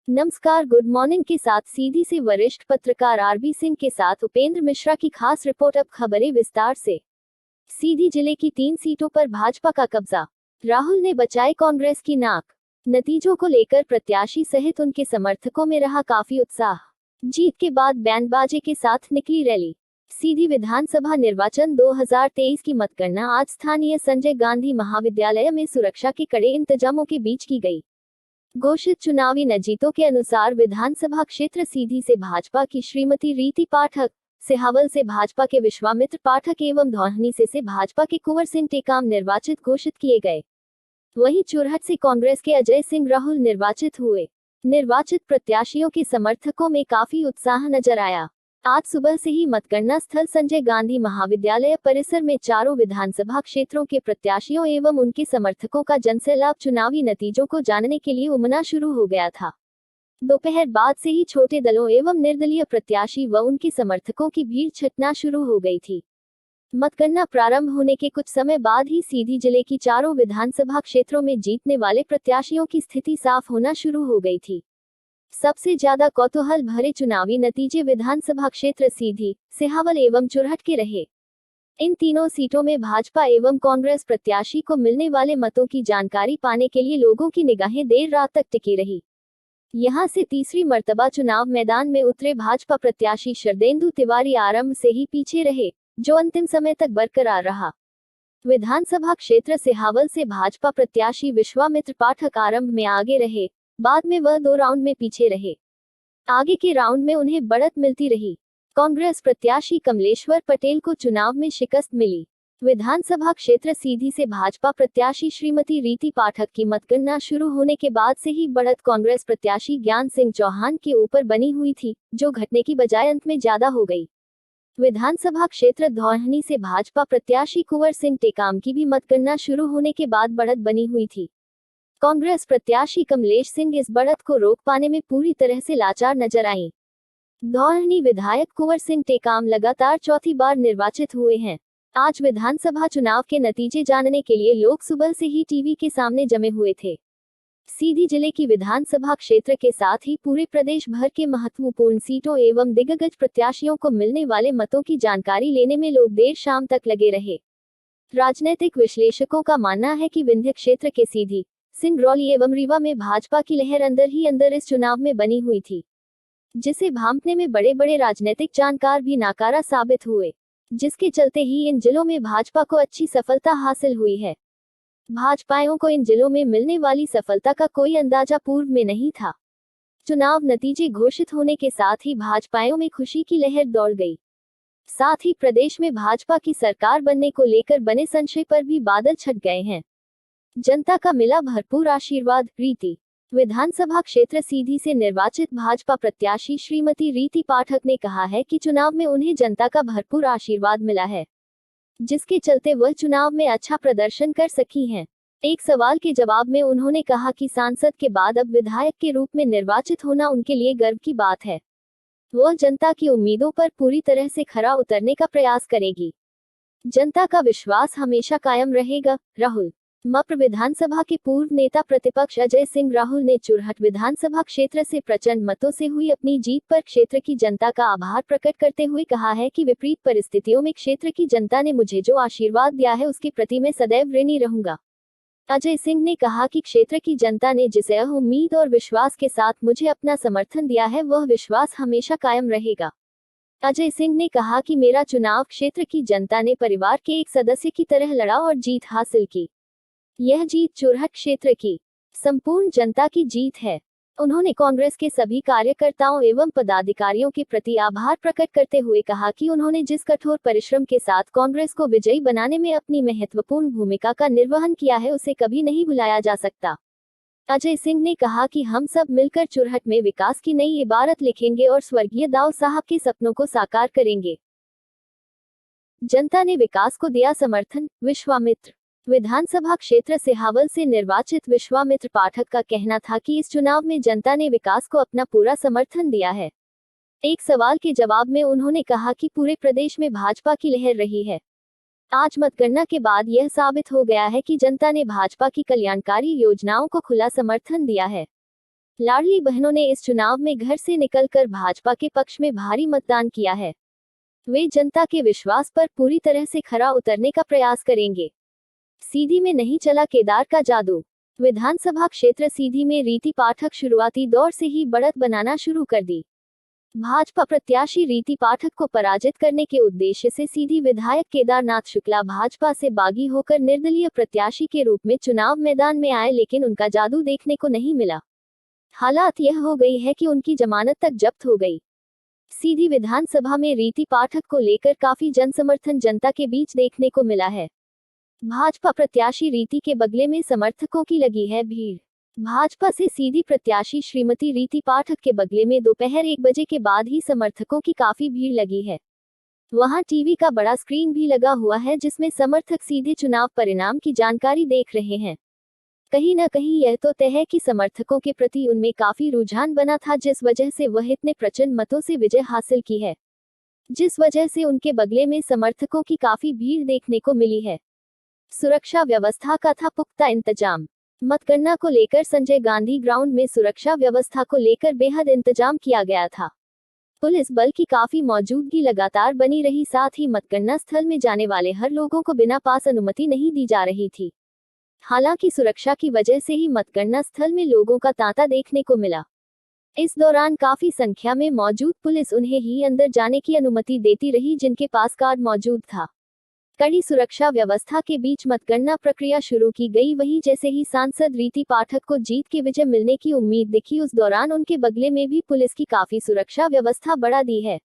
नमस्कार, good morning के साथ सीधी से वरिष्ठ पत्रकार आरबी सिंह के साथ उपेंद्र मिश्रा की खास रिपोर्ट। अब खबरें विस्तार से। सीधी जिले की 3 सीटों पर भाजपा का कब्जा। राहुल ने बचाए कांग्रेस की नाक। नतीजों को लेकर प्रत्याशी सहित उनके समर्थकों में रहा काफी उत्साह। जीत के बाद बैंडबाजे के साथ निकली रैली। सीधी विधानसभा निर्वाचन 2023 की मतगणना आज स्थानीय संजय गांधी महाविद्यालय में सुरक्षा के कड़े इंतजामों के बीच की गई। घोषित चुनावी नतीजों के अनुसार विधानसभा क्षेत्र सीधी से भाजपा की श्रीमती रीति पाठक, सिहावल से भाजपा के विश्वामित्र पाठक एवं धौहनी से भाजपा के कुंवर सिंह टेकाम निर्वाचित घोषित किए गए। वहीं चुरहट से कांग्रेस के अजय सिंह राहुल निर्वाचित हुए। निर्वाचित प्रत्याशियों के समर्थकों में काफी उत्साह नजर आया। आज सुबह से ही मतगणना स्थल संजय गांधी महाविद्यालय परिसर में चारों विधानसभा क्षेत्रों के प्रत्याशियों एवं उनके समर्थकों का जनसैलाब चुनावी नतीजों को जानने के लिए उमड़ा शुरू हो गया था। दोपहर बाद से ही छोटे दलों एवं निर्दलीय प्रत्याशी व उनके समर्थकों की भीड़ छटना शुरू हो गई थी। मतगणना प्रारंभ होने के कुछ समय बाद ही सीधी जिले की चारों विधानसभा क्षेत्रों में जीतने वाले प्रत्याशियों की स्थिति साफ होना शुरू हो गई थी। सबसे ज्यादा कौतूहल भरे चुनावी नतीजे विधानसभा क्षेत्र सीधी, सिहावल एवं चुरहट के रहे। इन तीनों सीटों में भाजपा एवं कांग्रेस प्रत्याशी को मिलने वाले मतों की जानकारी पाने के लिए लोगों की निगाहें देर रात तक टिकी रही। यहां से तीसरी मर्तबा चुनाव मैदान में उतरे भाजपा प्रत्याशी शरदेंदु तिवारी आरंभ से ही पीछे रहे, जो अंतिम समय तक बरकरार रहा। विधानसभा क्षेत्र सिहावल से भाजपा प्रत्याशी विश्वामित्र पाठक आरंभ में आगे रहे, बाद में वह 2 राउंड में पीछे रहे। आगे के राउंड में उन्हें बढ़त मिलती रही। कांग्रेस प्रत्याशी कमलेश्वर पटेल को चुनाव में शिकस्त मिली। विधानसभा क्षेत्र सीधी से भाजपा प्रत्याशी श्रीमती रीति पाठक की मतगणना शुरू होने के बाद से ही बढ़त कांग्रेस प्रत्याशी ज्ञान सिंह चौहान के ऊपर बनी हुई थी, जो घटने की बजाय अंत में ज्यादा हो गई। विधानसभा क्षेत्र धौहनी से भाजपा प्रत्याशी कुंवर सिंह टेकाम की भी मतगणना शुरू होने के बाद बढ़त बनी हुई थी। कांग्रेस प्रत्याशी कमलेश सिंह इस बढ़त को रोक पाने में पूरी तरह से लाचार नजर आईं। धौहनी विधायक कुंवर सिंह टेकाम लगातार चौथी बार निर्वाचित हुए हैं। आज विधानसभा चुनाव के नतीजे जानने के लिए लोग सुबह से ही टीवी के सामने जमे हुए थे। सीधी जिले की विधानसभा क्षेत्र के साथ ही पूरे प्रदेश भर के महत्वपूर्ण सीटों एवं दिग्गज प्रत्याशियों को मिलने वाले मतों की जानकारी लेने में लोग देर शाम तक लगे रहे। राजनीतिक विश्लेषकों का मानना है कि विंध्य क्षेत्र के सीधी, सिंगरौली एवं रीवा में भाजपा की लहर अंदर ही अंदर इस चुनाव में बनी हुई थी, जिसे भांपने में बड़े बड़े राजनीतिक जानकार भी नाकारा साबित हुए, जिसके चलते ही इन जिलों में भाजपा को अच्छी सफलता हासिल हुई है। भाजपाइयों को इन जिलों में मिलने वाली सफलता का कोई अंदाजा पूर्व में नहीं था। चुनाव नतीजे घोषित होने के साथ ही भाजपाइयों में खुशी की लहर दौड़ गई। साथ ही प्रदेश में भाजपा की सरकार बनने को लेकर बने संशय पर भी बादल छट गए हैं। जनता का मिला भरपूर आशीर्वाद। रीति विधानसभा क्षेत्र सीधी से निर्वाचित भाजपा प्रत्याशी श्रीमती रीति पाठक ने कहा है कि चुनाव में उन्हें जनता का भरपूर आशीर्वाद मिला है, जिसके चलते वह चुनाव में अच्छा प्रदर्शन कर सकी हैं। एक सवाल के जवाब में उन्होंने कहा कि सांसद के बाद अब विधायक के रूप में निर्वाचित होना उनके लिए गर्व की बात है। वह जनता की उम्मीदों पर पूरी तरह से खरा उतरने का प्रयास करेगी। जनता का विश्वास हमेशा कायम रहेगा। राहुल मप्र विधानसभा के पूर्व नेता प्रतिपक्ष अजय सिंह राहुल ने चुरहट विधानसभा क्षेत्र से प्रचंड मतों से हुई अपनी जीत पर क्षेत्र की जनता का आभार प्रकट करते हुए कहा है कि विपरीत परिस्थितियों में क्षेत्र की जनता ने मुझे जो आशीर्वाद दिया है उसके प्रति मैं सदैव ऋणी रहूंगा। अजय सिंह ने कहा कि क्षेत्र की जनता ने जिस उम्मीद और विश्वास के साथ मुझे अपना समर्थन दिया है वह विश्वास हमेशा कायम रहेगा। अजय सिंह ने कहा कि मेरा चुनाव क्षेत्र की जनता ने परिवार के एक सदस्य की तरह लड़ा और जीत हासिल की। यह जीत चुरहट क्षेत्र की संपूर्ण जनता की जीत है। उन्होंने कांग्रेस के सभी कार्यकर्ताओं एवं पदाधिकारियों के प्रति आभार प्रकट करते हुए कहा कि उन्होंने जिस कठोर परिश्रम के साथ कांग्रेस को विजयी बनाने में अपनी महत्वपूर्ण भूमिका का निर्वहन किया है उसे कभी नहीं भुलाया जा सकता। अजय सिंह ने कहा कि हम सब मिलकर चुरहट में विकास की नई इबारत लिखेंगे और स्वर्गीय दाऊ साहब के सपनों को साकार करेंगे। जनता ने विकास को दिया समर्थन। विश्वामित्र विधानसभा क्षेत्र सिहावल से निर्वाचित विश्वामित्र पाठक का कहना था कि इस चुनाव में जनता ने विकास को अपना पूरा समर्थन दिया है। एक सवाल के जवाब में उन्होंने कहा कि पूरे प्रदेश में भाजपा की लहर रही है। आज मतगणना के बाद यह साबित हो गया है कि जनता ने भाजपा की कल्याणकारी योजनाओं को खुला समर्थन दिया है। लाडली बहनों ने इस चुनाव में घर से निकलकर भाजपा के पक्ष में भारी मतदान किया है। वे जनता के विश्वास पर पूरी तरह से खरा उतरने का प्रयास करेंगे। सीधी में नहीं चला केदार का जादू। विधानसभा क्षेत्र सीधी में रीति पाठक शुरुआती दौर से ही बढ़त बनाना शुरू कर दी। भाजपा प्रत्याशी रीति पाठक को पराजित करने के उद्देश्य से सीधी विधायक केदारनाथ शुक्ला भाजपा से बागी होकर निर्दलीय प्रत्याशी के रूप में चुनाव मैदान में आए, लेकिन उनका जादू देखने को नहीं मिला। हालात यह हो गई है कि उनकी जमानत तक जब्त हो गई। सीधी विधानसभा में रीति पाठक को लेकर काफी जनसमर्थन जनता के बीच देखने को मिला है। भाजपा प्रत्याशी रीति के बगले में समर्थकों की लगी है भीड़। भाजपा से सीधी प्रत्याशी श्रीमती रीति पाठक के बगले में दोपहर 1 बजे के बाद ही समर्थकों की काफी भीड़ लगी है। वहां टीवी का बड़ा स्क्रीन भी लगा हुआ है, जिसमें समर्थक सीधे चुनाव परिणाम की जानकारी देख रहे हैं। कहीं न कहीं यह तो तय है कि समर्थकों के प्रति उनमें काफी रुझान बना था, जिस वजह से वह इतने प्रचंड मतों से विजय हासिल की है, जिस वजह से उनके बगले में समर्थकों की काफी भीड़ देखने को मिली है। सुरक्षा व्यवस्था का था पुख्ता इंतजाम। मतगणना को लेकर संजय गांधी ग्राउंड में सुरक्षा व्यवस्था को लेकर बेहद इंतजाम किया गया था। पुलिस बल की काफी मौजूदगी लगातार बनी रही, साथ ही मतगणना स्थल में जाने वाले हर लोगों को बिना पास अनुमति नहीं दी जा रही थी। हालांकि सुरक्षा की वजह से ही मतगणना स्थल में लोगों का तांता देखने को मिला। इस दौरान काफी संख्या में मौजूद पुलिस उन्हें ही अंदर जाने की अनुमति देती रही जिनके पास कार्ड मौजूद था। कड़ी सुरक्षा व्यवस्था के बीच मतगणना प्रक्रिया शुरू की गई। वहीं जैसे ही सांसद रीति पाठक को जीत के विजय मिलने की उम्मीद दिखी, उस दौरान उनके बगले में भी पुलिस की काफी सुरक्षा व्यवस्था बढ़ा दी है।